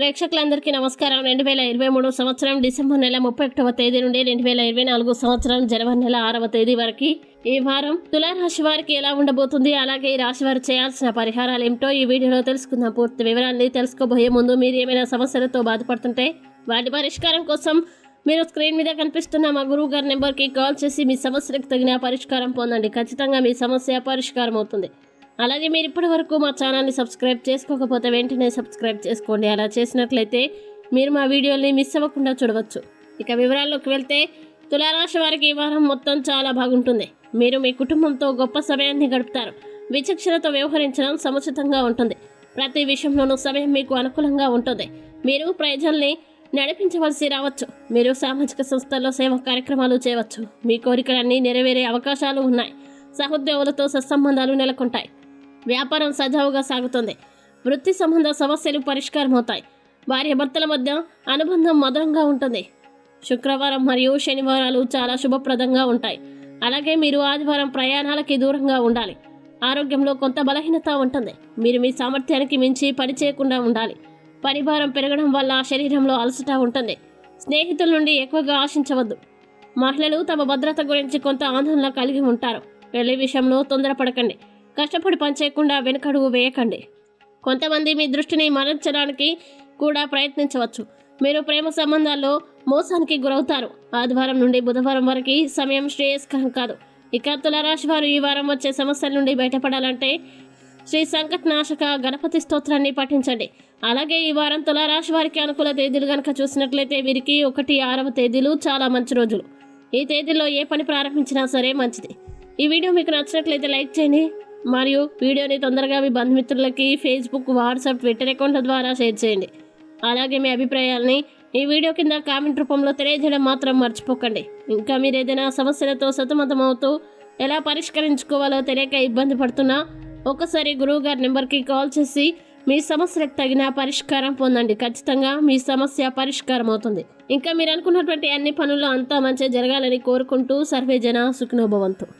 ప్రేక్షకులందరికీ నమస్కారం. 2023 సంవత్సరం డిసెంబర్ నెల 31వ తేదీ నుండి 2024 సంవత్సరం జనవరి నెల 6వ తేదీ వరకు ఈ వారం తులారాశి వారికి ఎలా ఉండబోతుంది, అలాగే ఈ రాశి వారు చేయాల్సిన పరిహారాలు ఏమిటో ఈ వీడియోలో తెలుసుకుందాం. పూర్తి వివరాన్ని తెలుసుకోబోయే ముందు మీరు ఏమైనా సమస్యలతో బాధపడుతుంటే వాటి పరిష్కారం కోసం మీరు స్క్రీన్ మీద కనిపిస్తున్న మా గురువు గారి నెంబర్కి కాల్ చేసి మీ సమస్యలకు తగిన పరిష్కారం పొందండి. ఖచ్చితంగా మీ సమస్య పరిష్కారం అవుతుంది. అలాగే మీరు ఇప్పటి వరకు మా ఛానల్ని సబ్స్క్రైబ్ చేసుకోకపోతే వెంటనే సబ్స్క్రైబ్ చేసుకోండి. అలా చేసినట్లయితే మీరు మా వీడియోని మిస్ అవ్వకుండా చూడవచ్చు. ఇక వివరాల్లోకి వెళ్తే తులారాశి వారికి ఈ వారం మొత్తం చాలా బాగుంటుంది. మీరు మీ కుటుంబంతో గొప్ప సమయాన్ని గడుపుతారు. విచక్షణతో వ్యవహరించడం సముచితంగా ఉంటుంది. ప్రతి విషయంలోనూ సమయం మీకు అనుకూలంగా ఉంటుంది. మీరు ప్రజల్ని నడిపించవలసి రావచ్చు. మీరు సామాజిక సంస్థల్లో సేవా కార్యక్రమాలు చేయవచ్చు. మీ కోరికలన్నీ నెరవేరే అవకాశాలు ఉన్నాయి. సహోద్యోగులతో సత్సంబంధాలు నెలకొంటాయి. వ్యాపారం సజావుగా సాగుతుంది. వృత్తి సంబంధ సమస్యలు పరిష్కారం అవుతాయి. భార్య భర్తల మధ్య అనుబంధం మధురంగా ఉంటుంది. శుక్రవారం మరియు శనివారాలు చాలా శుభప్రదంగా ఉంటాయి. అలాగే మీరు ఆదివారం ప్రయాణాలకి దూరంగా ఉండాలి. ఆరోగ్యంలో కొంత బలహీనత ఉంటుంది. మీరు మీ సామర్థ్యానికి మించి పని చేయకుండా ఉండాలి. పనిభారం పెరగడం వల్ల శరీరంలో అలసట ఉంటుంది. స్నేహితుల నుండి ఎక్కువగా ఆశించవద్దు. మహిళలు తమ భద్రత గురించి కొంత ఆందోళన కలిగి ఉంటారు. పెళ్లి విషయంలో తొందరపడకండి. కష్టపడి పనిచేయకుండా వెనుకడుగు వేయకండి. కొంతమంది మీ దృష్టిని మరల్చడానికి కూడా ప్రయత్నించవచ్చు. మీరు ప్రేమ సంబంధాల్లో మోసానికి గురవుతారు. ఆదివారం నుండి బుధవారం వరకు సమయం శ్రేయస్కరం కాదు. ఇక తులారాశి వారు ఈ వారం వచ్చే సమస్యల నుండి బయటపడాలంటే శ్రీ సంకటనాశక గణపతి స్తోత్రాన్ని పఠించండి. అలాగే ఈ వారం తులారాశి వారికి అనుకూల తేదీలు కనుక చూసినట్లయితే వీరికి 1, 6వ తేదీలు చాలా మంచి రోజులు. ఈ తేదీల్లో ఏ పని ప్రారంభించినా సరే మంచిది. ఈ వీడియో మీకు నచ్చినట్లయితే లైక్ చేయండి మరియు వీడియోని తొందరగా మీ బంధుమిత్రులకి ఫేస్బుక్, వాట్సాప్, ట్విట్టర్ అకౌంట్ల ద్వారా షేర్ చేయండి. అలాగే మీ అభిప్రాయాల్ని ఈ వీడియో కింద కామెంట్ రూపంలో తెలియజేయడం మాత్రం మర్చిపోకండి. ఇంకా మీరు ఏదైనా సమస్యలతో సతమతమవుతూ ఎలా పరిష్కరించుకోవాలో తెలియక ఇబ్బంది పడుతున్నా ఒకసారి గురువు గారి నెంబర్కి కాల్ చేసి మీ సమస్యలకు తగిన పరిష్కారం పొందండి. ఖచ్చితంగా మీ సమస్య పరిష్కారం అవుతుంది. ఇంకా మీరు అనుకున్నటువంటి అన్ని పనుల్లో అంతా మంచి జరగాలని కోరుకుంటూ సర్వే జన సుఖినో భవంతు.